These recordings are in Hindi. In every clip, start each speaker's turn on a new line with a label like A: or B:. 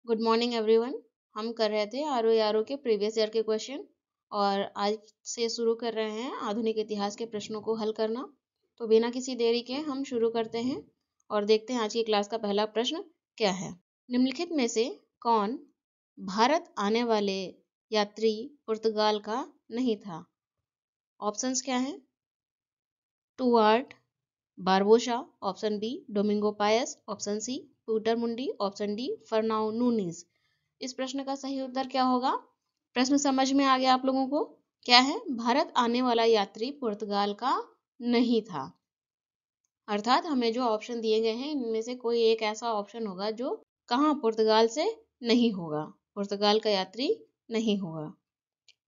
A: Good morning everyone. हम कर रहे थे आर के प्रीवियस ईयर के क्वेश्चन और आज से शुरू कर रहे हैं आधुनिक इतिहास के प्रश्नों को हल करना। तो बिना किसी देरी के हम शुरू करते हैं और देखते हैं आज की क्लास का पहला प्रश्न क्या है। निम्नलिखित में से कौन भारत आने वाले यात्री पुर्तगाल का नहीं था? ऑप्शंस क्या हैं? Duarte Barbosa, option B Domingo Paes, option C Peter Mundy, option D Fernao Nuniz. इस प्रश्न का सही उत्तर क्या होगा? प्रश्न समझ में आ गया आप लोगों को? क्या है? भारत आने वाला यात्री पुर्तगाल का नहीं था। अर्थात हमें जो ऑप्शन दिए गए हैं इनमें से कोई एक ऐसा ऑप्शन होगा जो कहाँ पुर्तगाल से नहीं होगा, पुर्तगाल का यात्री नहीं होगा।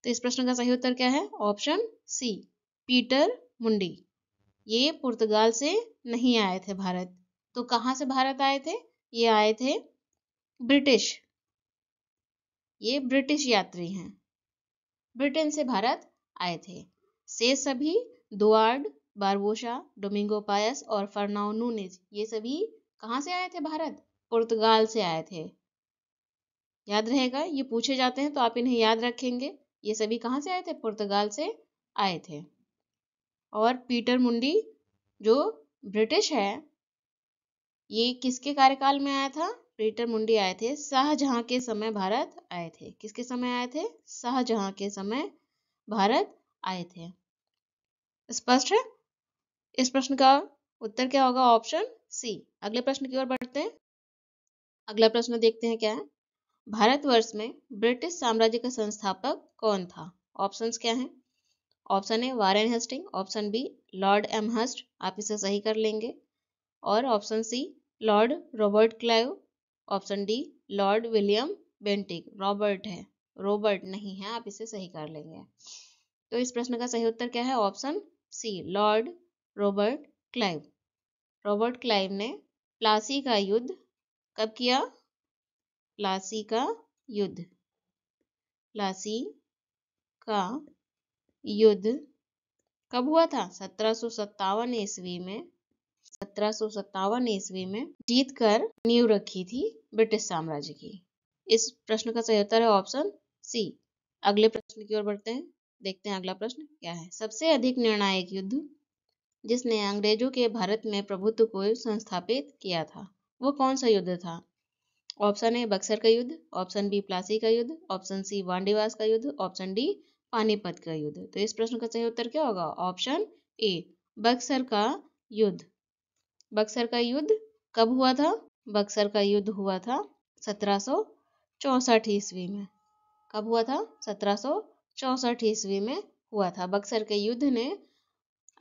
A: तो इस प्रश्न का सही उत्तर क्या है? ऑप्शन सी पीटर मुंडी। ये पुर्तगाल से नहीं आए थे भारत। तो कहाँ से भारत आए थे? ये आए थे ब्रिटिश, ये ब्रिटिश यात्री हैं, ब्रिटेन से भारत आए थे। से सभी दुआर्ड बारबोसा, डोमिंगो पायस और फर्नाओ नूनीज ये सभी कहाँ से आए थे भारत? पुर्तगाल से आए थे। याद रहेगा, ये पूछे जाते हैं तो आप इन्हें याद रखेंगे। ये सभी कहाँ से आए थे? पुर्तगाल से आए थे। और पीटर मुंडी जो ब्रिटिश है, ये किसके कार्यकाल में आया था? पीटर मुंडी आए थे शाहजहां के समय भारत आए थे। किसके समय आए थे? शाहजहां के समय भारत आए थे। स्पष्ट है? इस प्रश्न का उत्तर क्या होगा? Option C. अगले प्रश्न की ओर बढ़ते हैं। अगला प्रश्न देखते हैं क्या है। भारतवर्ष में ब्रिटिश साम्राज्य का संस्थापक कौन था? ऑप्शंस क्या हैं? Option A Warren Hastings, option B Lord Amherst, आप इसे सही कर लेंगे। और option C Lord Robert Clive, option D Lord William Bentinck. Robert है, रॉबर्ट नहीं है, आप इसे सही कर लेंगे। तो इस प्रश्न का सही उत्तर क्या है? Option C Lord Robert Clive. Robert Clive ने प्लासी का युद्ध कब किया? प्लासी का युद्ध, प्लासी का युद्ध कब हुआ था? 1757 ईस्वी में। 1757 ईस्वी में जीतकर नींव रखी थी ब्रिटिश साम्राज्य की। इस प्रश्न का सही उत्तर है ऑप्शन सी। अगले प्रश्न की ओर बढ़ते हैं। देखते हैं अगला प्रश्न क्या है। सबसे अधिक निर्णायक युद्ध जिसने अंग्रेजों के भारत में प्रभुत्व को संस्थापित किया था, वो कौन सा युद्ध था? ऑप्शन ए बक्सर का युद्ध, ऑप्शन बी प्लासी का युद्ध, ऑप्शन सी वांडीवास का युद्ध, ऑप्शन डी पानीपत का युद्ध। तो इस प्रश्न का सही उत्तर क्या होगा? ऑप्शन ए बक्सर का युद्ध। बक्सर का युद्ध कब हुआ था? बक्सर का युद्ध हुआ था 1764 ईस्वी में। कब हुआ था? 1764 ईस्वी में हुआ था। बक्सर के युद्ध ने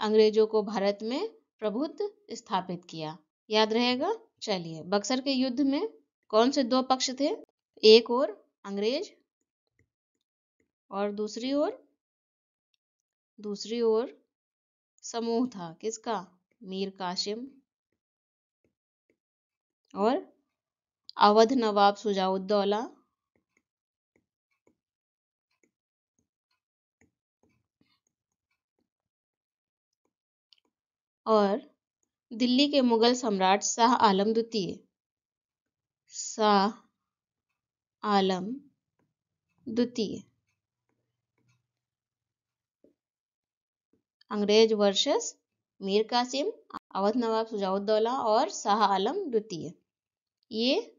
A: अंग्रेजों को भारत में प्रभुत्व स्थापित किया। याद रहेगा? चलिए, बक्सर के युद्ध में कौन से दो पक्ष थे? एक ओर अंग्रेज और दूसरी ओर समूह था। किसका? मीर कासिम और अवध नवाब शुजाउद्दौला और दिल्ली के मुगल सम्राट शाह आलम द्वितीय। शाह आलम द्वितीय। अंग्रेज वर्सेस मीर कासिम, अवध नवाब शुजाउद्दौला और शाह आलम द्वितीय। ये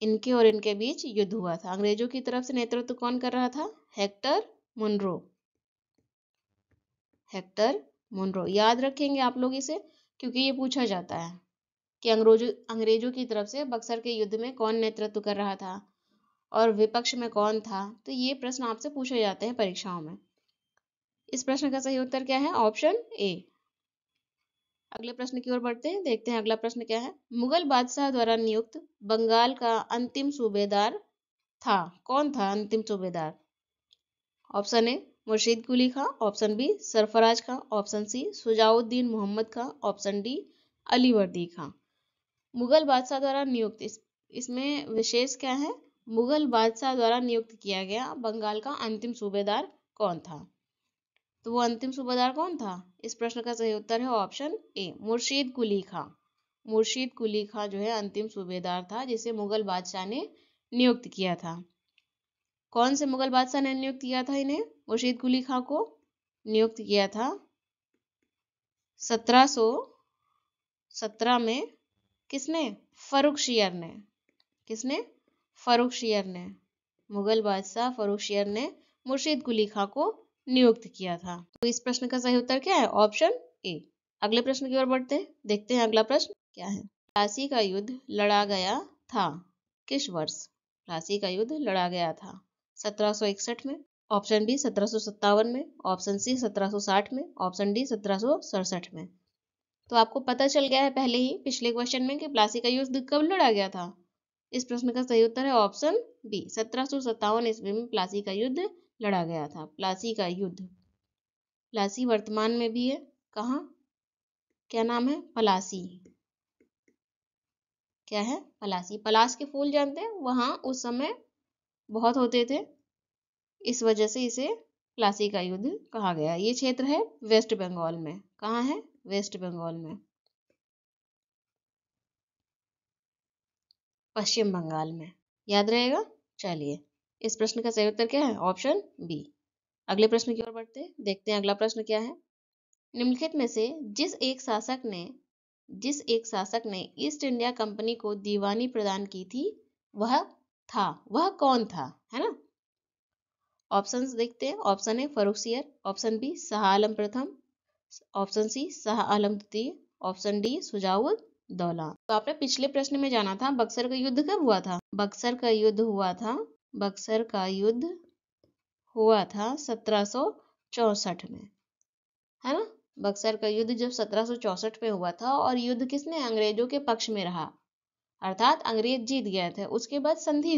A: इनके और इनके बीच युद्ध हुआ था। अंग्रेजों की तरफ से नेतृत्व कौन कर रहा था? Hector Munro. Hector Munro. याद रखेंगे आप लोग इसे, क्योंकि ये पूछा जाता है कि अंग्रेजों की तरफ से बक्सर के युद्ध में कौन नेतृत्व कर रहा था और विपक्ष में कौन था। तो ये प्रश्न आपसे पूछे जाते हैं परीक्षाओं में। इस प्रश्न का सही उत्तर क्या है? Option A. अगले प्रश्न की ओर बढ़ते हैं। देखते हैं अगला प्रश्न क्या है। मुगल बादशाह द्वारा नियुक्त बंगाल का अंतिम सूबेदार था। कौन था अंतिम सूबेदार? Option A Murshid Quli Khan, option B Sarfaraz Khan, option C Shujauddin Mohammad Khan, option D Alivardi Khan. Mughal बादशाह द्वारा नियुक्त, इसमें विशेष क्या है? मुगल बादशाह द्वारा नियुक्त किया गया बंगाल का अंतिम सूबेदार कौन था? तो वो अंतिम सूबेदार कौन था? इस प्रश्न का सही उत्तर है ऑप्शन ए मुर्शीद कुली खां। मुर्शीद कुली खां जो है अंतिम सूबेदार था जिसे मुगल बादशाह ने नियुक्त किया था। कौन से मुगल बादशाह ने नियुक्त किया था इन्हें? मुर्शीद कुली खां को नियुक्त किया था 1717 में। किसने? फर्रुखशियर ने। किसने? फर्रुखशियर ने। मुगल बादशाह फर्रुखशियर ने मुर्शीद कुली खां को नियुक्त किया था। तो इस प्रश्न का सही उत्तर क्या है? Option A. अगले प्रश्न की ओर बढ़ते हैं, देखते हैं अगला प्रश्न क्या है। प्लासी का युद्ध लड़ा गया था किस वर्ष? प्लासी का युद्ध लड़ा गया था 1761 में, ऑप्शन बी 1757 में, ऑप्शन सी 1760 में, ऑप्शन डी 1767 में। तो आपको पता चल गया है पहले ही पिछले क्वेश्चन में कि प्लासी का युद्ध कब लड़ा गया था। इस प्रश्न का सही उत्तर है ऑप्शन बी 1757 ईस्वी में प्लासी का युद्ध लड़ा गया था। प्लासी का युद्ध, प्लासी वर्तमान में भी है, कहाँ? क्या नाम है? पलासी। क्या है? पलासी। पलास के फूल जानते हैं, वहां उस समय बहुत होते थे, इस वजह से इसे प्लासी का युद्ध कहा गया। ये क्षेत्र है वेस्ट बंगाल में। कहाँ है? वेस्ट बंगाल में, पश्चिम बंगाल में। याद रहेगा। चलिए, इस प्रश्न का सही उत्तर क्या है? Option B. अगले प्रश्न की ओर बढ़ते हैं, देखते हैं अगला प्रश्न क्या है। निम्नलिखित में से जिस एक शासक ने ईस्ट इंडिया कंपनी को दीवानी प्रदान की थी वह कौन था? है ना। ऑप्शंस देखते हैं। Option A Farrukhsiyar, option B Shah Alam प्रथम, ऑप्शन सी शाह आलम द्वितीय, ऑप्शन डी शुजाउद दौला। तो आपने पिछले प्रश्न में जाना था बक्सर का युद्ध कब हुआ था? बक्सर का युद्ध हुआ था 1764 में, है ना। बक्सर का युद्ध जब 1764 में हुआ था और युद्ध किसने? अंग्रेजों के पक्ष में रहा, अर्थात अंग्रेज जीत गए थे। उसके बाद संधि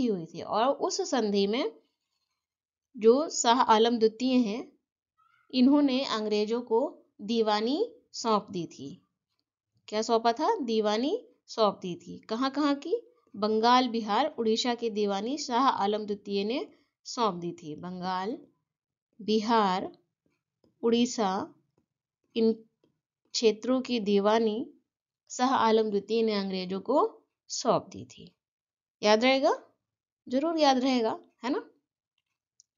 A: हुई थी और उस संधि में जो शाह आलम द्वितीय हैं, इन्होंने अंग्रेजों को दीवानी सौंप दी थी। क्या सौंपा था? दीवानी सौंप दी थी। कहाँ कहाँ की? बंगाल, बिहार, उड़ीसा की दीवानी शाह आलम द्वितीय ने सौंप दी थी। बंगाल, बिहार, उड़ीसा, इन क्षेत्रों की दीवानी शाह आलम द्वितीय ने अंग्रेजों को सौंप दी थी। याद रहेगा? जरूर याद रहेगा, है ना।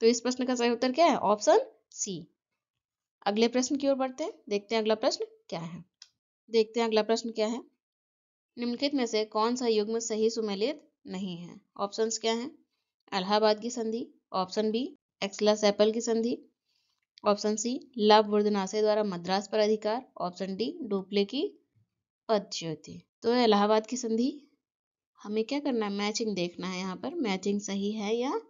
A: तो इस प्रश्न का सही उत्तर क्या है? Option C. अगले प्रश्न की ओर बढ़ते हैं, देखते हैं अगला प्रश्न क्या है। देखते हैं अगला प्रश्न क्या है। निम्नलिखित में से कौन सा युग्म सही सुमेलित नहीं है? ऑप्शंस क्या हैं? इलाहाबाद की संधि, ऑप्शन बी एक्सला सैपल की संधि, ऑप्शन सी लाभवर्धनासे द्वारा मद्रास पर अधिकार, ऑप्शन डी डुप्ले की पदच्युति। तो इलाहाबाद की संधि, हमें क्या करना है? मैचिंग देखना है, यहाँ पर मैचिंग सही है या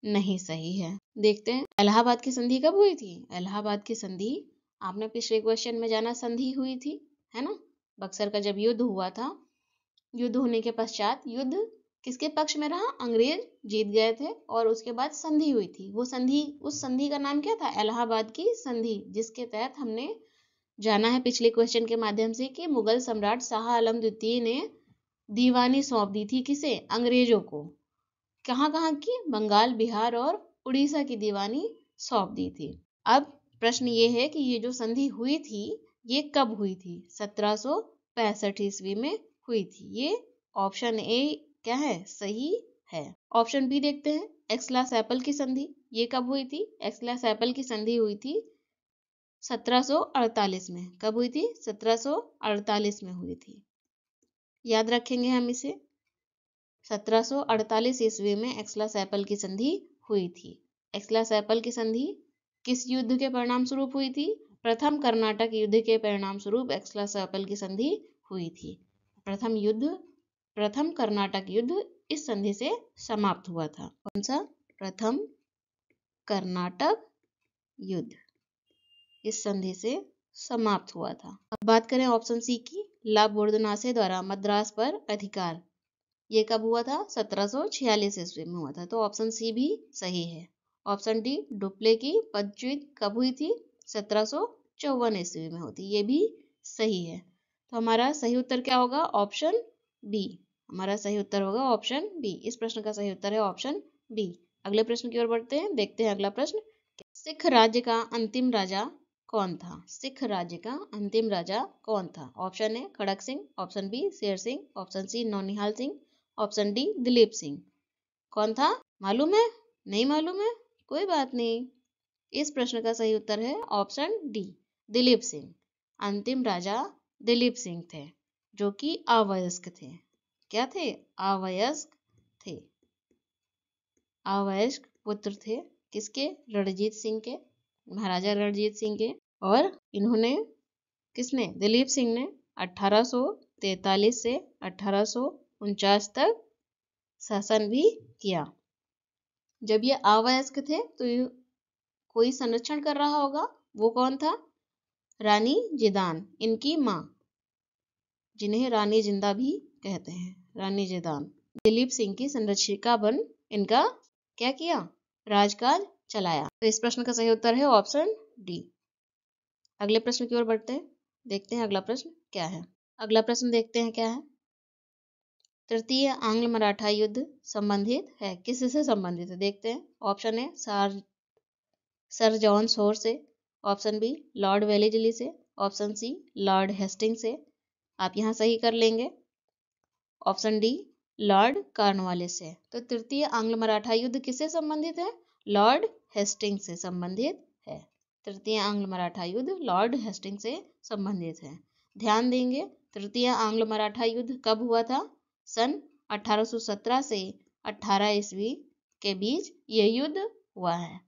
A: नहीं सही है। देखते हैं इलाहाबाद की संधि कब हुई थी। इलाहाबाद की संधि आपने पिछले क्वेश्चन में जाना, संधि हुई थी, है ना। बक्सर का जब युद्ध हुआ था, युद्ध होने के पश्चात युद्ध किसके पक्ष में रहा? अंग्रेज जीत गए थे और उसके बाद संधि हुई थी। वो संधि, उस संधि का नाम क्या था? इलाहाबाद की संधि, जिसके तहत हमने जाना है पिछले क्वेश्चन के माध्यम से कि मुगल सम्राट शाह आलम द्वितीय ने दीवानी सौंप दी थी किसे? अंग्रेजों को। कहाँ कहाँ की? बंगाल, बिहार और उड़ीसा की दीवानी सौंप दी थी। अब प्रश्न ये है कि ये जो संधि हुई थी ये कब हुई थी? 1765 ईस्वी में हुई थी। ये ऑप्शन ए क्या है? सही है। ऑप्शन बी देखते हैं, एक्सला सैपल की संधि, ये कब हुई थी? एक्सला सैपल की संधि हुई थी 1748 में। कब हुई थी? 1748 में हुई थी। याद रखेंगे हम इसे। 1748 ईस्वी में एक्सला सैपल की संधि हुई थी। एक्सला सैपल की संधि किस युद्ध के परिणाम स्वरूप हुई थी? प्रथम कर्नाटक युद्ध के परिणाम स्वरूप एक्सला सैपल की संधि हुई थी। प्रथम कर्नाटक युद्ध इस संधि से समाप्त हुआ था। कौन सा? प्रथम कर्नाटक युद्ध इस संधि से समाप्त हुआ था। अब बात करें ऑप्शन सी की, लाभवर्धनासे द्वारा मद्रास पर अधिकार, ये कब हुआ था? 1746 ईस्वी में हुआ था। तो ऑप्शन सी भी सही है। ऑप्शन डी डुप्ले की पदच्युति कब हुई थी? 1754 ईस्वी में होती, ये भी सही है। तो हमारा सही उत्तर क्या होगा? Option B. हमारा सही उत्तर होगा ऑप्शन बी। इस प्रश्न का सही उत्तर है ऑप्शन बी। अगले प्रश्न की ओर बढ़ते हैं, देखते हैं अगला प्रश्न। सिख राज्य का अंतिम राजा कौन था? सिख राज्य का अंतिम राजा कौन था? Option A Kharak Singh, option B Sher Singh, option C Naunihal Singh, option D Dalip Singh. कौन था? मालूम है? नहीं मालूम है? कोई बात नहीं। इस प्रश्न का सही उत्तर है ऑप्शन डी दिलीप सिंह। अंतिम राजा दिलीप सिंह थे, जो कि अवयस्क थे। क्या थे? अवयस्क थे। अवयस्क पुत्र थे किसके? रणजीत सिंह के, महाराजा रणजीत सिंह के। और इन्होंने, किसने? दिलीप सिंह ने 1843 से 1849 तक शासन भी किया। जब ये अवयस्क थे तो कोई संरक्षण कर रहा होगा, वो कौन था? रानी जिदान, इनकी माँ, जिन्हें रानी जिंदा भी कहते हैं, रानी जिदान। दिलीप सिंह की संरक्षिका बन इनका क्या किया? राजकाज चलाया। तो इस प्रश्न का सही उत्तर है ऑप्शन डी। अगले प्रश्न की ओर बढ़ते हैं, देखते हैं अगला प्रश्न क्या है। अगला प्रश्न देखते हैं क्या है। तृतीय आंग्ल मराठा युद्ध संबंधित है, किससे संबंधित है? देखते हैं। ऑप्शन ए सर जॉन शोर से, ऑप्शन बी लॉर्ड वेलेस्ली से, ऑप्शन सी लॉर्ड हेस्टिंग से। आप यहाँ सही कर लेंगे। ऑप्शन डी लॉर्ड कॉर्नवालिस से। तो तृतीय आंग्ल मराठा युद्ध किससे संबंधित है? लॉर्ड हेस्टिंग से संबंधित है। तृतीय आंग्ल मराठा युद्ध लॉर्ड हेस्टिंग से संबंधित है। ध्यान देंगे, तृतीय आंग्ल मराठा युद्ध कब हुआ था? सन 1817 से 18 ईस्वी के बीच यह युद्ध हुआ है।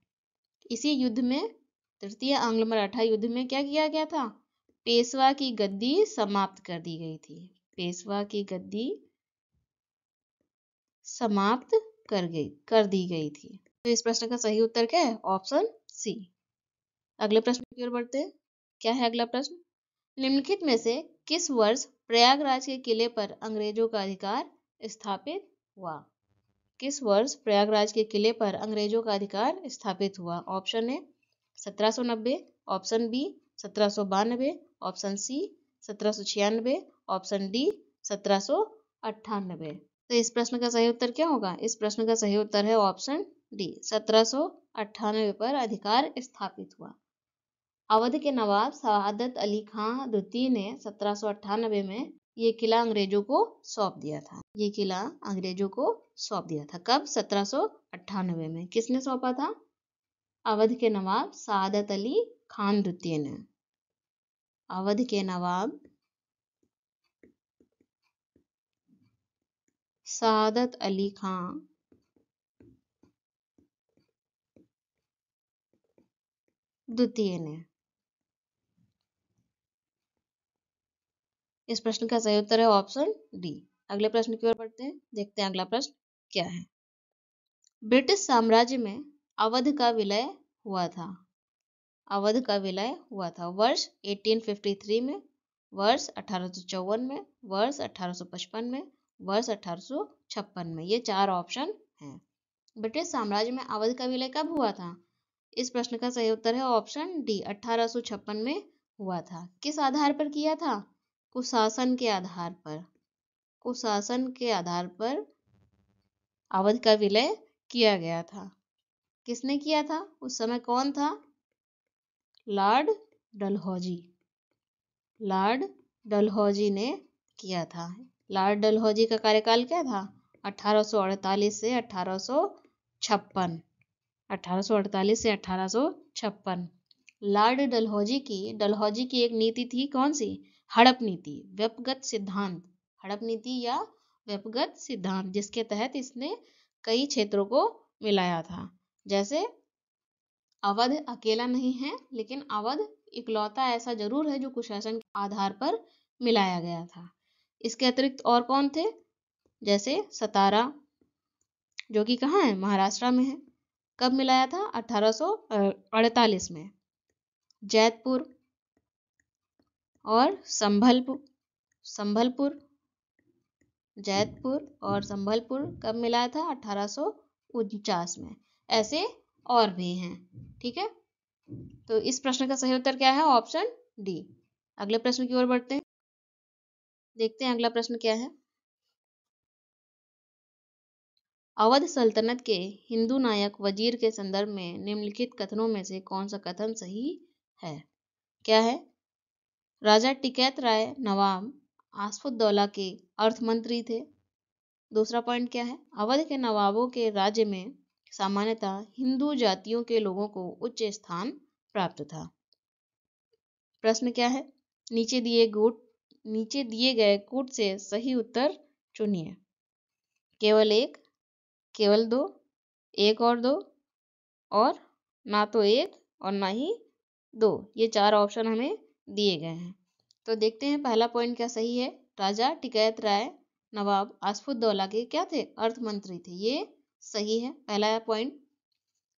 A: इसी युद्ध में, तृतीय आंग्ल मराठा युद्ध में क्या किया गया था? पेशवा की गद्दी समाप्त कर दी गई थी। पेशवा की गद्दी समाप्त कर दी गई थी। तो इस प्रश्न का सही उत्तर क्या है? Option C. अगले प्रश्न की ओर बढ़ते हैं। क्या है अगला प्रश्न? निम्नलिखित में से किस वर्ष प्रयागराज के किले पर अंग्रेजों का अधिकार स्थापित हुआ? किस वर्ष प्रयागराज के किले पर अंग्रेजों का अधिकार स्थापित हुआ? Option A 1790, option B 1792, option C 1796, option D 1798। तो इस प्रश्न का सही उत्तर क्या होगा? इस प्रश्न का सही उत्तर है ऑप्शन डी 1798 पर अधिकार स्थापित हुआ। अवध के नवाब शहादत अली खां द्वितीय ने 1798 में ये किला अंग्रेजों को सौंप दिया था। ये किला अंग्रेजों को सौंप दिया था। कब? 1798 में। किसने सौंपा था? अवध के नवाब शहादत अली खान द्वितीय ने। अवध के नवाब शहादत अली खान द्वितीय ने। इस प्रश्न का सही उत्तर है ऑप्शन डी। अगले प्रश्न की ओर बढ़ते हैं, देखते हैं अगला प्रश्न क्या है। ब्रिटिश साम्राज्य में अवध का विलय हुआ था। अवध का विलय हुआ था वर्ष 1853 में, वर्ष 1854 में, वर्ष 1855 में, वर्ष 1856 में। ये चार ऑप्शन हैं। ब्रिटिश साम्राज्य में अवध का विलय कब हुआ था? इस प्रश्न का सही उत्तर है ऑप्शन डी 1856 में हुआ था। किस आधार पर किया था? कुशासन के आधार पर। कुशासन के आधार पर अवध का विलय किया गया था। किसने किया था? उस समय कौन था? लॉर्ड डलहौजी। लॉर्ड डलहौजी ने किया था। लॉर्ड डलहौजी का कार्यकाल क्या था? 1848 से 1856। 1848 से 1856। लॉर्ड डलहौजी की एक नीति थी, कौन सी? हड़प नीति, व्यक्तिगत सिद्धांत। हड़प नीति या व्यक्तिगत सिद्धांत, जिसके तहत इसने कई क्षेत्रों को मिलाया था। जैसे अवध अकेला नहीं है, लेकिन अवध इकलौता ऐसा जरूर है जो कुशासन के आधार पर मिलाया गया था। इसके अतिरिक्त और कौन थे? जैसे सतारा, जो कि कहाँ है? महाराष्ट्र में है। कब मिलाया था? 1848 में। जैतपुर और संभलपुर। जैतपुर और संभलपुर कब मिलाया था? 1849 में। ऐसे और भी हैं। ठीक है, तो इस प्रश्न का सही उत्तर क्या है? Option D. अगले प्रश्न की ओर बढ़ते हैं, देखते हैं अगला प्रश्न क्या है। अवध सल्तनत के हिंदू नायक वजीर के संदर्भ में निम्नलिखित कथनों में से कौन सा कथन सही है? क्या है? राजा टिकैत राय नवाब आसफुद्दौला के अर्थ मंत्री थे। दूसरा पॉइंट क्या है? अवध के नवाबों के राज्य में सामान्यतः हिंदू जातियों के लोगों को उच्च स्थान प्राप्त था। प्रश्न क्या है? नीचे दिए गए कूट से सही उत्तर चुनिए। केवल एक, केवल दो, एक और दो, और ना तो एक और ना ही दो। ये चार ऑप्शन हमें दिए गए हैं। तो देखते हैं पहला पॉइंट क्या सही है। राजा टिकैत राय नवाब आसफुद्दौला के क्या थे? अर्थ मंत्री थे। ये सही है पहला पॉइंट।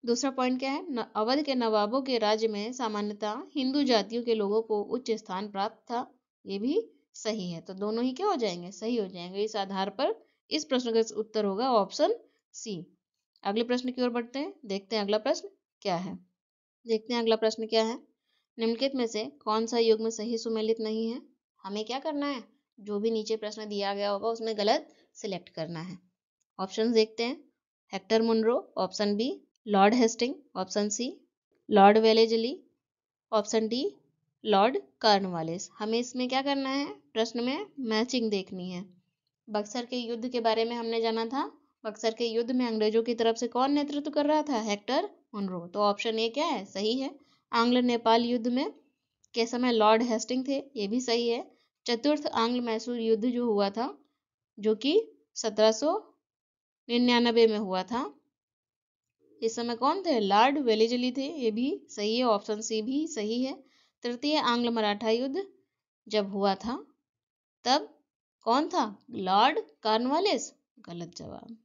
A: दूसरा पॉइंट क्या है? अवध के नवाबों के राज्य में सामान्यतः हिंदू जातियों के लोगों को उच्च स्थान प्राप्त था। ये भी सही है। तो दोनों ही क्या हो जाएंगे? सही हो जाएंगे। इस आधार पर इस प्रश्न का उत्तर होगा ऑप्शन सी। अगले प्रश्न की ओर बढ़ते हैं। देखते हैं अगला प्रश्न क्या है। देखते हैं अगला प्रश्न क्या है। निम्नलिखित में से कौन सा युग्म सही सुमेलित नहीं है? हमें क्या करना है? जो भी नीचे प्रश्न दिया गया होगा उसमें गलत सिलेक्ट करना है। ऑप्शन देखते हैं। Hector Munro, option B. Lord Hastings, option C. Lord Wellesley, option D. Lord Cornwallis. हमें इसमें क्या करना है? प्रश्न में मैचिंग देखनी है। बक्सर के युद्ध के बारे में हमने जाना था। बक्सर के युद्ध में अंग्रेजों की तरफ से कौन नेतृत्व कर रहा था? Hector Munro. तो ऑप्शन ए क्या है? सही है। आंग्ल नेपाल युद्ध में के समय लॉर्ड हेस्टिंग थे। ये भी सही है। चतुर्थ आंग्ल मैसूर युद्ध जो हुआ था, जो कि 1799 में हुआ था, इस समय कौन थे? लॉर्ड वेलेजली थे। ये भी सही है। ऑप्शन सी भी सही है। तृतीय आंग्ल मराठा युद्ध जब हुआ था तब कौन था? Lord Cornwallis. गलत जवाब।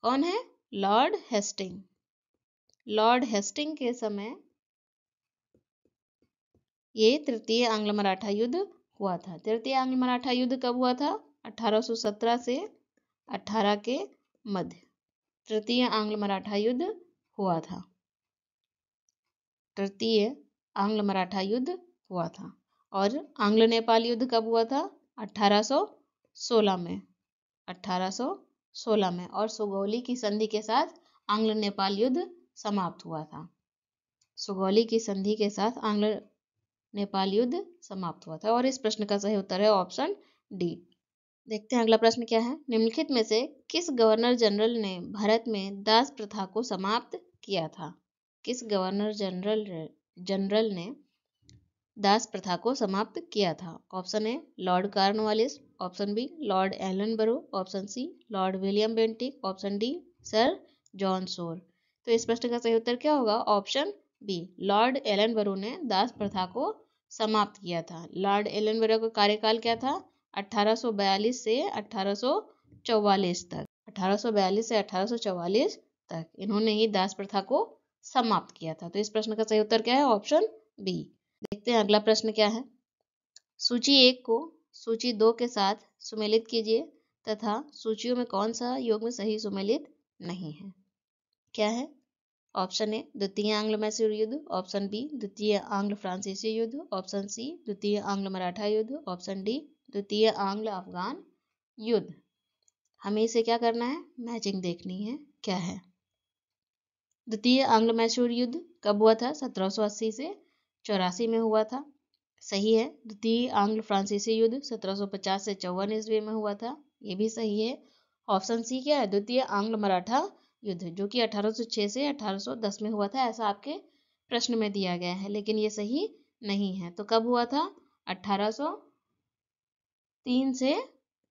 A: कौन है? Lord Hasting. लॉर्ड हेस्टिंग के समय ये तृतीय आंग्ल मराठा युद्ध हुआ था। तृतीय आंग्ल मराठा युद्ध कब हुआ था? 1817 से 18 के मध्य तृतीय आंग्ल मराठा युद्ध हुआ था। तृतीय आंग्ल मराठा युद्ध हुआ था। और आंग्ल नेपाल युद्ध कब हुआ था? 1816 में। 1816 में। और सुगौली की संधि के साथ आंग्ल नेपाल युद्ध समाप्त हुआ था। सुगौली की संधि के साथ आंग्ल नेपाल युद्ध समाप्त हुआ था। और इस प्रश्न का सही उत्तर है ऑप्शन डी। देखते हैं अगला प्रश्न क्या है। निम्नलिखित में से किस गवर्नर जनरल ने भारत में दास प्रथा को समाप्त किया था? किस गवर्नर जनरल ने दास प्रथा को समाप्त किया था? Option A Lord Cornwallis, option B Lord Ellenborough, option C Lord William Bentinck, option D Sir John Shore. तो इस प्रश्न का सही उत्तर क्या होगा? ऑप्शन बी लॉर्ड एलनबरो ने दास प्रथा को समाप्त किया था। लॉर्ड एलनबरो का कार्यकाल क्या था? 1842 से 1844 तक। 1842 से 1844 तक इन्होंने ही दास प्रथा को समाप्त किया था। तो इस प्रश्न का सही उत्तर क्या है? Option B. देखते हैं अगला प्रश्न क्या है। सूची 1 को सूची 2 के साथ सुमेलित कीजिए तथा सूचियों में कौन सा युग्म सही सुमेलित नहीं है? क्या है? ऑप्शन ए द्वितीय आंग्ल मैसूर युद्ध, ऑप्शन बी द्वितीय आंग्ल फ्रांसीसी युद्ध, ऑप्शन सी द्वितीय आंग्ल मराठा युद्ध, ऑप्शन डी द्वितीय आंग्ल अफगान युद्ध। हमें इसे क्या करना है? मैचिंग देखनी है। क्या है? द्वितीय आंग्ल मैसूर युद्ध कब हुआ था? 1780 से 84 में हुआ था। सही है। द्वितीय आंग्ल फ्रांसीसी युद्ध 1750 से 54 ईस्वी में हुआ था। ये भी सही है। ऑप्शन सी क्या है? द्वितीय आंग्ल मराठा युद्ध, जो कि 1806 से 1810 में हुआ था, ऐसा आपके प्रश्न में दिया गया है, लेकिन ये सही नहीं है। तो कब हुआ था? 1803 से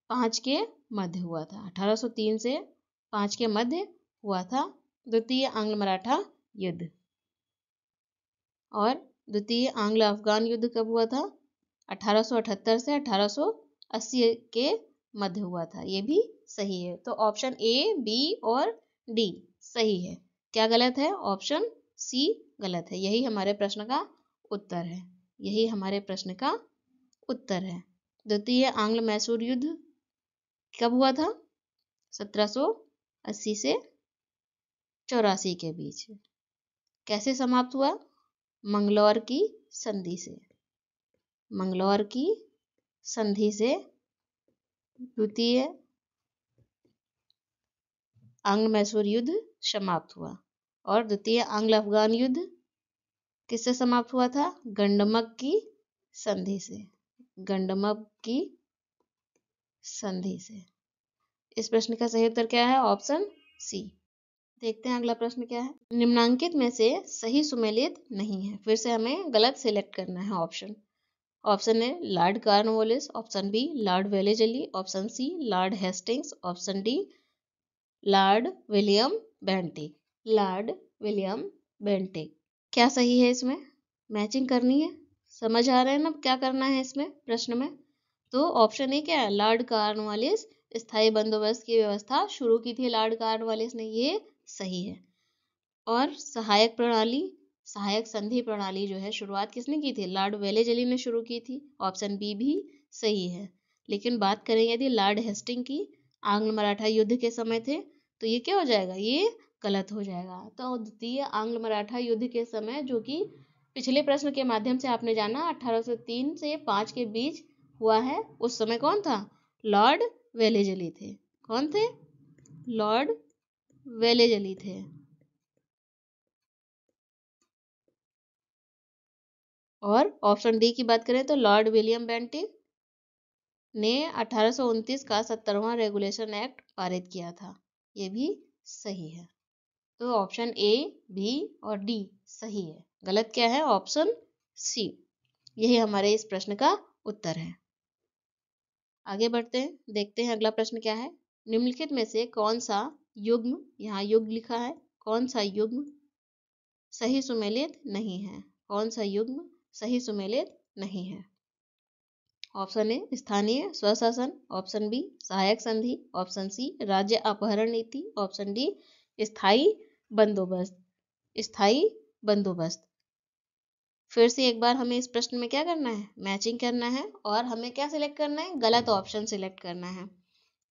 A: 5 के मध्य हुआ था। 1803 से 5 के मध्य हुआ था द्वितीय आंग्ल मराठा युद्ध। और द्वितीय आंग्ल अफगान युद्ध कब हुआ था? 1878 से 1880 के मध्य हुआ था। ये भी सही है। तो ऑप्शन ए, बी और डी सही है। क्या गलत है? ऑप्शन सी गलत है। यही हमारे प्रश्न का उत्तर है। यही हमारे प्रश्न का उत्तर है। द्वितीय आंग्ल मैसूर युद्ध कब हुआ था? 1780 से 84 के बीच। कैसे समाप्त हुआ? मंगलौर की संधि से। मंगलौर की संधि से द्वितीय आंग्ल मैसूर युद्ध समाप्त हुआ। और द्वितीय आंग्ल अफगान युद्ध किससे समाप्त हुआ था? गंडमक की संधि से। गंडमक की संधि से। इस प्रश्न का सही उत्तर क्या है? Option C. देखते हैं अगला प्रश्न क्या है। निम्नांकित में से सही सुमेलित नहीं है। फिर से हमें गलत सिलेक्ट करना है option. Option A Lord Cornwallis, option B Lord Wellesley, option C Lord Hastings, option D Lord William Bentinck. Lord William Bentinck. क्या सही है इसमें? मैचिंग करनी है। समझ आ रहा है ना क्या करना है इसमें प्रश्न में? तो ऑप्शन ए क्या है? लॉर्ड कॉर्नवालिस स्थायी बंदोबस्त की व्यवस्था शुरू की थी लॉर्ड कॉर्नवालिस ने, ये सही है। और सहायक प्रणाली, सहायक संधि प्रणाली जो है शुरुआत किसने की थी? लॉर्ड वेलेजली ने शुरू की थी। ऑप्शन बी भी सही है। लेकिन बात करें यदि लॉर्ड हेस्टिंग की, आंग्ल मराठा युद्ध के समय थे, तो ये क्या हो जाएगा? ये गलत हो जाएगा। तो द्वितीय आंग्ल मराठा युद्ध के समय, जो कि पिछले प्रश्न के माध्यम से आपने जाना 1803 से 5 के बीच हुआ है, उस समय कौन था? लॉर्ड वेलेजली थे। कौन थे? लॉर्ड वेलेजली थे। और ऑप्शन डी की बात करें तो लॉर्ड विलियम बेंटिक ने 1829 का 70वां रेगुलेशन एक्ट पारित किया था। ये भी सही है। तो ऑप्शन ए, बी और डी सही है। गलत क्या है? Option C. यही हमारे इस प्रश्न का उत्तर है। आगे बढ़ते हैं, देखते हैं अगला प्रश्न क्या है। निम्नलिखित में से कौन सा युग्म, यहाँ युग्म लिखा है, कौन सा युग्म सही सुमेलित नहीं है? कौन सा युग्म सही सुमेलित नहीं है? ऑप्शन ए स्थानीय स्वशासन, ऑप्शन बी सहायक संधि, ऑप्शन सी राज्य अपहरण नीति, ऑप्शन डी स्थायी बंदोबस्त। स्थायी बंदोबस्त। फिर से एक बार हमें इस प्रश्न में क्या करना है? मैचिंग करना है। और हमें क्या सिलेक्ट करना है? गलत ऑप्शन सिलेक्ट करना है।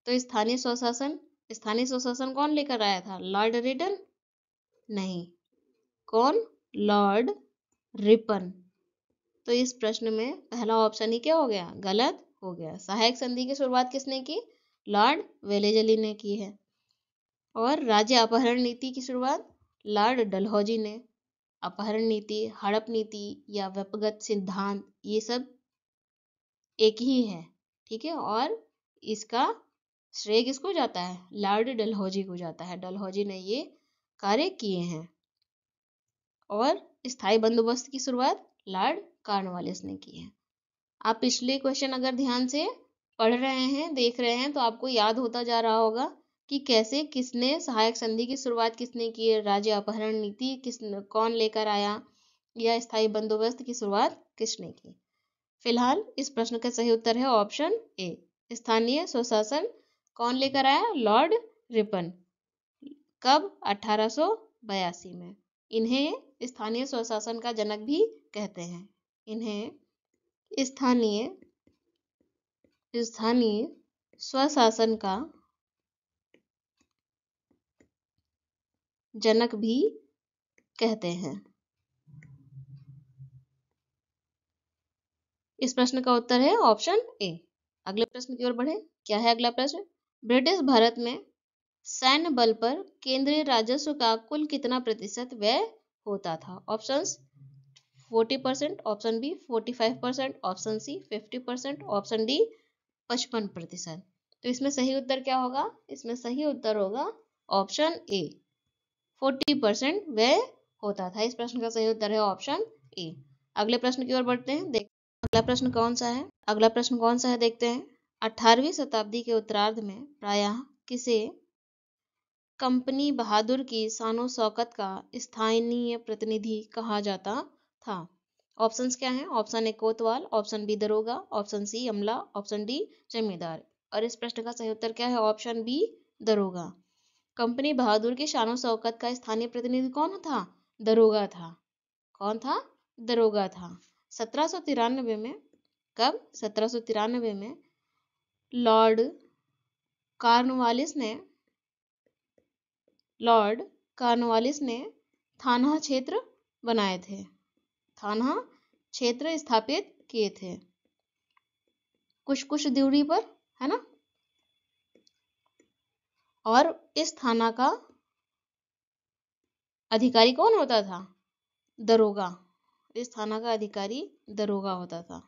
A: तो स्थानीय स्वशासन, स्थानीय स्वशासन कौन लेकर आया था? Lord Lytton? नहीं। कौन? Lord Ripon. तो इस प्रश्न में पहला ऑप्शन ही क्या हो गया? गलत हो गया। सहायक संधि की शुरुआत किसने की? लॉर्ड वेलेजली ने की है। और राज्य अपहरण नीति की शुरुआत लॉर्ड डलहौजी ने। अपहरण नीति, हड़प नीति या व्यक्तिगत सिद्धांत, ये सब एक ही है, ठीक है। और इसका श्रेय किसको जाता है? लॉर्ड डलहौजी को जाता है। डलहौजी ने ये कार्य किए हैं। और स्थायी बंदोबस्त की शुरुआत लॉर्ड कॉर्नवालिस ने की है। आप पिछले क्वेश्चन अगर ध्यान से पढ़ रहे हैं, देख रहे हैं, तो आपको याद होता जा रहा होगा कि कैसे, किसने सहायक संधि की शुरुआत किसने की, राज्य अपहरण नीति कौन लेकर आया, या स्थायी बंदोबस्त की शुरुआत किसने की। फिलहाल इस प्रश्न का सही उत्तर है ऑप्शन ए। स्थानीय स्वशासन कौन लेकर आया? Lord Ripon. कब? 1882 में। इन्हें स्थानीय स्वशासन का जनक भी कहते हैं। इन्हें स्थानीय स्थानीय स्वशासन का जनक भी कहते हैं। इस प्रश्न का उत्तर है ऑप्शन ए। अगले प्रश्न की ओर बढ़े। क्या है अगला प्रश्न? ब्रिटिश भारत में सैन्य बल पर केंद्रीय राजस्व का कुल कितना प्रतिशत व्यय होता था? Options 40%, option B 45%, option C 50%, option D 55%। तो इसमें सही उत्तर क्या होगा? इसमें सही उत्तर होगा ऑप्शन ए, 40% व्यय होता था। इस प्रश्न का सही उत्तर है ऑप्शन ए। अगले प्रश्न की ओर बढ़ते हैं। अगला प्रश्न कौन सा है? अगला प्रश्न कौन सा है देखते हैं। 18वीं शताब्दी के उत्तरार्ध में प्रायः किसे कंपनी बहादुर की शानो शौकत का स्थानीय प्रतिनिधि कहा जाता था? ऑप्शंस क्या हैं? ऑप्शन ए कोतवाल, ऑप्शन बी दरोगा, ऑप्शन सी अमला, ऑप्शन डी जमींदार। और इस प्रश्न का सही उत्तर क्या है? ऑप्शन बी दरोगा। कंपनी बहादुर की शानो शौकत का स्थानीय प्रतिनिधि कौन था? दरोगा था। कौन था? दरोगा था। 1793 में, कब? 1793 में लॉर्ड कॉर्नवालिस ने लॉर्ड कॉर्नवालिस ने थाना क्षेत्र बनाए थे। थाना क्षेत्र स्थापित किए थे कुछ कुछ दूरी पर, है ना। और इस थाना का अधिकारी कौन होता था? दरोगा। इस थाना का अधिकारी दरोगा होता था।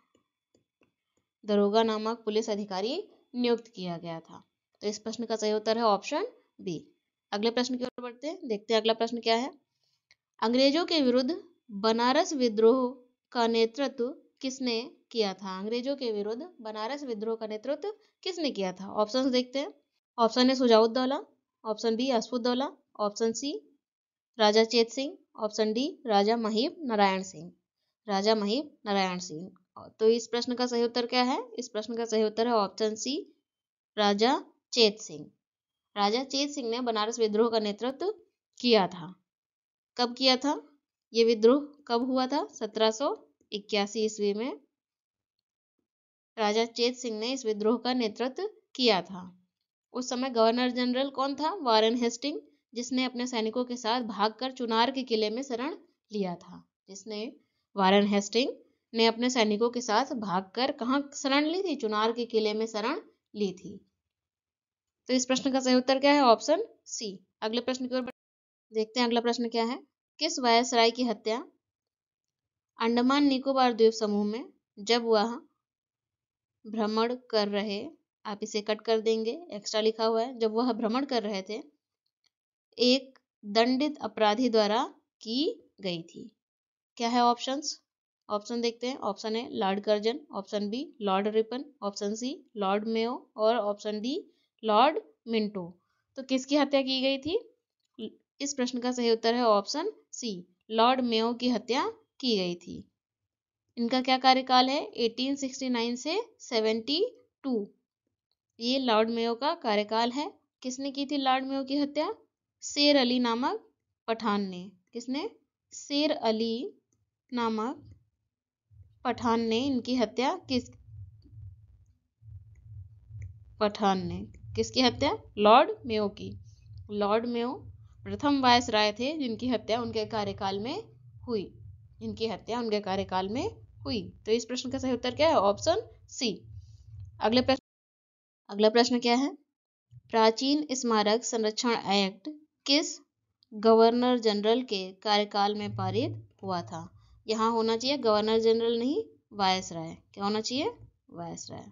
A: दरोगा नामक पुलिस अधिकारी नियुक्त किया गया था। तो इस प्रश्न का सही उत्तर है ऑप्शन बी। अगले प्रश्न की ओर बढ़ते हैं, देखते हैं अगला प्रश्न क्या है। अंग्रेजों के विरुद्ध बनारस विद्रोह का नेतृत्व किसने किया था? अंग्रेजों के विरुद्ध बनारस विद्रोह का नेतृत्व किसने किया था? ऑप्शंस देखते हैं। Option A Shujauddaula, option B Asafuddaula, option C Raja Chet Singh, option D Raja Mahip Narayan Singh. Raja Mahip Narayan Singh. तो इस प्रश्न का सही उत्तर क्या है? इस प्रश्न का सही उत्तर है ऑप्शन सी राजा चेत सिंह। राजा चेत सिंह ने बनारस विद्रोह का नेतृत्व किया था। कब किया था? ये विद्रोह कब हुआ था? 1781 ईस्वी में राजा चेत सिंह ने इस विद्रोह का नेतृत्व किया था। उस समय गवर्नर जनरल कौन था? वारेन हेस्टिंग, जिसने अपने सैनिकों के साथ भागकर चुनार के किले में शरण लिया था। जिसने वारेन हेस्टिंग ने अपने सैनिकों के साथ भागकर कहाँ शरण ली थी? चुनार के किले में शरण ली थी। तो इस प्रश्न का सही उत्तर क्या है? Option C. अगले प्रश्न की ओर देखते हैं, अगला प्रश्न क्या है। किस वायसराय की हत्या अंडमान निकोबार द्वीप समूह में जब वह भ्रमण कर रहे, आप इसे कट कर देंगे, एक्स्ट्रा लिखा हुआ है, जब वह भ्रमण कर रहे थे, एक दंडित अपराधी द्वारा की गई थी? क्या है ऑप्शंस? ऑप्शन देखते हैं। Option A Lord Curzon, option B Lord Ripon, option C Lord Mayo और ऑप्शन डी लॉर्ड मिंटो। तो किसकी हत्या की गई थी? इस प्रश्न का सही उत्तर है ऑप्शन सी, लॉर्ड मेयो की हत्या की गई थी। इनका क्या कार्यकाल है? 1869 से 72। ये लॉर्ड मेयो का कार्यकाल है। किसने की थी लॉर्ड मेयो की हत्या? शेर अली नामक पठान ने। किसने? शेर अली नामक पठान ने इनकी हत्या पठान ने किसकी हत्या? लॉर्ड मेयो की। लॉर्ड मेयो प्रथम वायसराय थे जिनकी हत्या उनके कार्यकाल में हुई। इनकी हत्या उनके कार्यकाल में हुई। तो इस प्रश्न का सही उत्तर क्या है? Option C. अगला प्रश्न क्या है? प्राचीन स्मारक संरक्षण एक्ट किस गवर्नर जनरल के कार्यकाल में पारित हुआ था? यहाँ होना चाहिए गवर्नर जनरल नहीं, वायसराय। क्या होना चाहिए? वायसराय।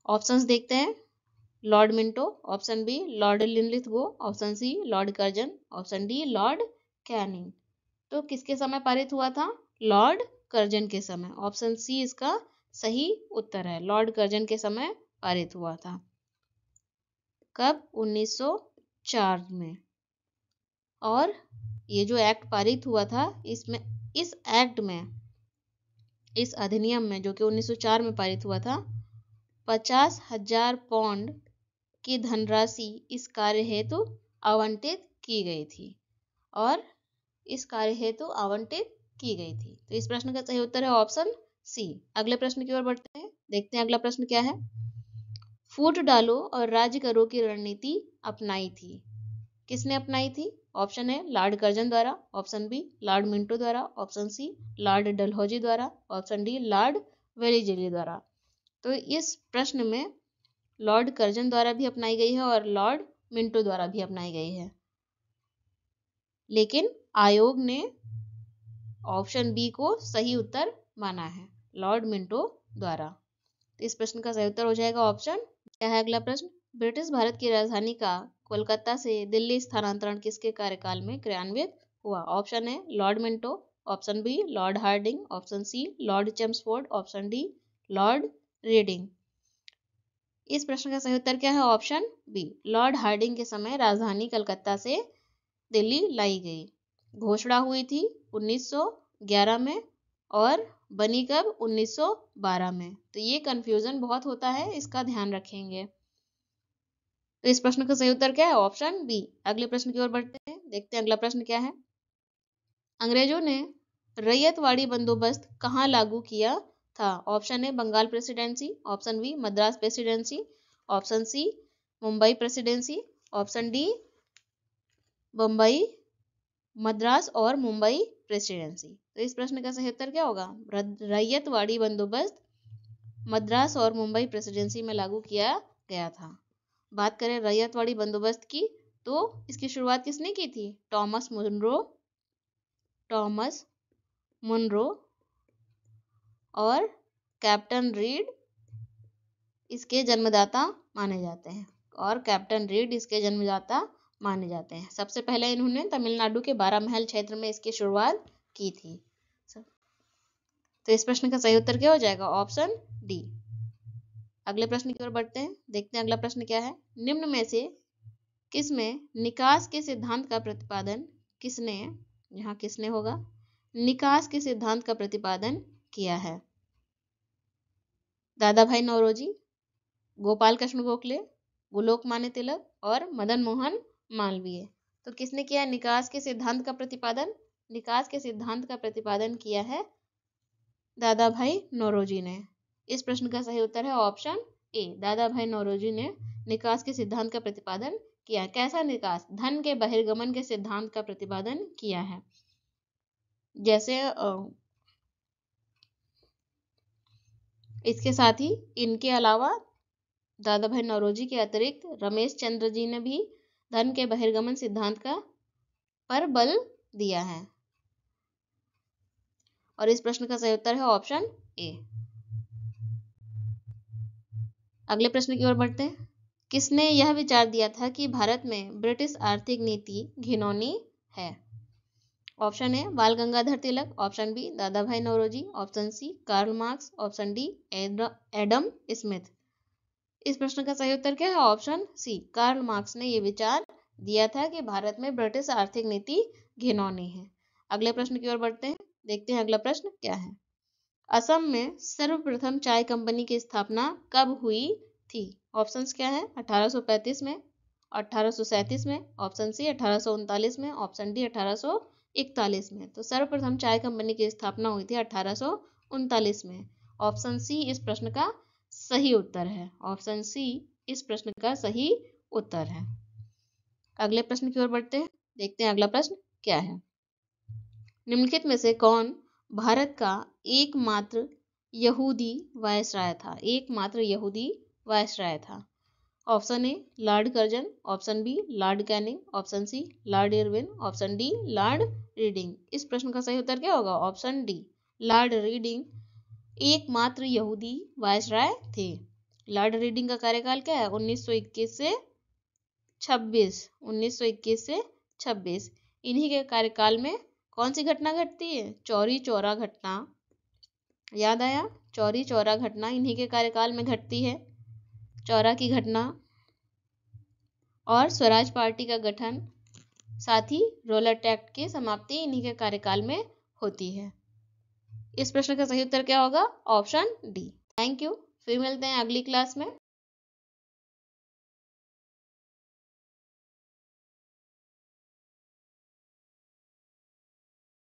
A: ऑप्शंस देखते हैं। Lord Minto, option B Lord Linlithgow, option C Lord Curzon, option D Lord Canning. तो किसके समय पारित हुआ था? लॉर्ड कर्जन के समय। ऑप्शन सी इसका सही उत्तर है, लॉर्ड कर्जन के समय पारित हुआ था। कब? 1904 में। और ये जो एक्ट पारित हुआ था, इसमें इस एक्ट में, इस अधिनियम में जो कि 1904 में पारित हुआ था, 50,000 पाउंड की धनराशि इस कार्य हेतु आवंटित की गई थी। और इस कार्य हेतु आवंटित की गई थी। तो इस प्रश्न का सही उत्तर है ऑप्शन सी। अगले प्रश्न की ओर बढ़ते हैं, देखते हैं अगला प्रश्न क्या है। फूट डालो और राज्य करो की रणनीति अपनाई थी। किसने अपनाई थी? ऑप्शन ए लॉर्ड कर्जन द्वारा, ऑप्शन बी लॉर्ड मिंटो द्वारा, ऑप्शन सी लॉर्ड डलहौजी द्वारा, ऑप्शन डी लॉर्ड वेलिजेली द्वारा। तो इस प्रश्न में लॉर्ड कर्जन द्वारा भी अपनाई गई है और लॉर्ड मिंटो द्वारा भी अपनाई गई है, लेकिन आयोग ने ऑप्शन बी को सही उत्तर माना है, लॉर्ड मिंटो द्वारा। तो इस प्रश्न का सही उत्तर हो जाएगा ऑप्शन। क्या है अगला प्रश्न? ब्रिटिश भारत की राजधानी का कोलकाता से दिल्ली स्थानांतरण किसके कार्यकाल में क्रियान्वित हुआ? Option A Lord Minto, option B Lord Hardinge, option C Lord Chelmsford, option D Lord Reading. इस प्रश्न का सही उत्तर क्या है? ऑप्शन बी, लॉर्ड हार्डिंग के समय राजधानी कलकत्ता से दिल्ली लाई गई। घोषणा हुई थी 1911 में और बनी कब? 1912 में। तो ये कंफ्यूजन बहुत होता है, इसका ध्यान रखेंगे। तो इस प्रश्न का सही उत्तर क्या है? Option B. अगले प्रश्न की ओर बढ़ते हैं, देखते हैं अगला प्रश्न क्या है। अंग्रेजों ने रैयतवाड़ी बंदोबस्त कहाँ लागू किया था? Option A Bengal presidency, option B Madras presidency, option C Mumbai presidency, option D Bombay, Madras और मुंबई प्रेसिडेंसी। तो इस प्रश्न का सही उत्तर क्या होगा? रैयतवाड़ी बंदोबस्त मद्रास और मुंबई प्रेसिडेंसी में लागू किया गया था। बात करें रैयतवाड़ी बंदोबस्त की, तो इसकी शुरुआत किसने की थी? टॉमस मुनरो और कैप्टन रीड इसके जन्मदाता माने जाते हैं। और कैप्टन रीड इसके जन्मदाता माने जाते हैं। सबसे पहले इन्होंने तमिलनाडु के 12 महल क्षेत्र में इसकी शुरुआत की थी। तो इस प्रश्न का सही उत्तर क्या हो जाएगा? Option D. अगले प्रश्न की ओर बढ़ते हैं, देखते हैं अगला प्रश्न क्या है। निम्न में से किसमें निकास के सिद्धांत का प्रतिपादन किसने, यहाँ किसने होगा, निकास के सिद्धांत का प्रतिपादन किया है? दादा भाई नौरोजी, गोपाल कृष्ण गोखले, लोकमान्य तिलक और मदन मोहन मालवीय। तो किसने किया निकास के सिद्धांत का प्रतिपादन? निकास के सिद्धांत का प्रतिपादन किया है दादा भाई नौरोजी ने। इस प्रश्न का सही उत्तर है ऑप्शन ए। दादा भाई नौरोजी ने निकास के सिद्धांत का प्रतिपादन किया। कैसा निकास? धन के बहिर्गमन के सिद्धांत का प्रतिपादन किया है। जैसे इसके साथ ही इनके अलावा दादा भाई नौरोजी के अतिरिक्त रमेश चंद्र जी ने भी धन के बहिर्गमन सिद्धांत का पर बल दिया है। और इस प्रश्न का सही उत्तर है ऑप्शन ए। अगले प्रश्न की ओर बढ़ते हैं। किसने यह विचार दिया था कि भारत में ब्रिटिश आर्थिक नीति घिनौनी है? ऑप्शन ए बाल Gangadhar Tilak, option B Dadabhai Naoroji, option C Karl Marx, option D Adam Smith. इस प्रश्न का सही उत्तर क्या है? ऑप्शन सी कार्ल मार्क्स ने यह विचार दिया था कि भारत में ब्रिटिश आर्थिक नीति घिनौनी है। अगले प्रश्न की ओर बढ़ते हैं, देखते हैं अगला प्रश्न क्या है। असम में सर्वप्रथम चाय कंपनी की स्थापना कब हुई थी? ऑप्शंस क्या है? 1835 में, 1837 में, ऑप्शन सी 1839 में, ऑप्शन डी 1841 में। तो सर्वप्रथम चाय कंपनी की स्थापना हुई थी 1839 में। ऑप्शन सी इस प्रश्न का सही उत्तर है। ऑप्शन सी इस प्रश्न का सही उत्तर है। अगले प्रश्न की ओर बढ़ते हैं, देखते हैं अगला प्रश्न क्या है। निम्नलिखित में से कौन भारत का एकमात्र यहूदी वायसराय था? एकमात्र यहूदी वायसराय था। Option A Lord Curzon, option B Lord Canning, option C Lord Irwin, option D Lord Reading. इस प्रश्न का सही उत्तर क्या होगा? ऑप्शन डी लॉर्ड रीडिंग एकमात्र यहूदी वायसराय थे। लॉर्ड रीडिंग का कार्यकाल क्या है? 1921 से 26। 1921 से 26। इन्हीं के कार्यकाल में कौन सी घटना घटती है? चौरी चौरा घटना। याद आया? चौरी चौरा घटना इन्हीं के कार्यकाल में घटती है। चौरा की घटना और स्वराज पार्टी का गठन, साथ ही रोलर एक्ट की समाप्ति इन्हीं के कार्यकाल में होती है। इस प्रश्न का सही उत्तर क्या होगा? Option D. Thank you. फिर मिलते हैं अगली क्लास में।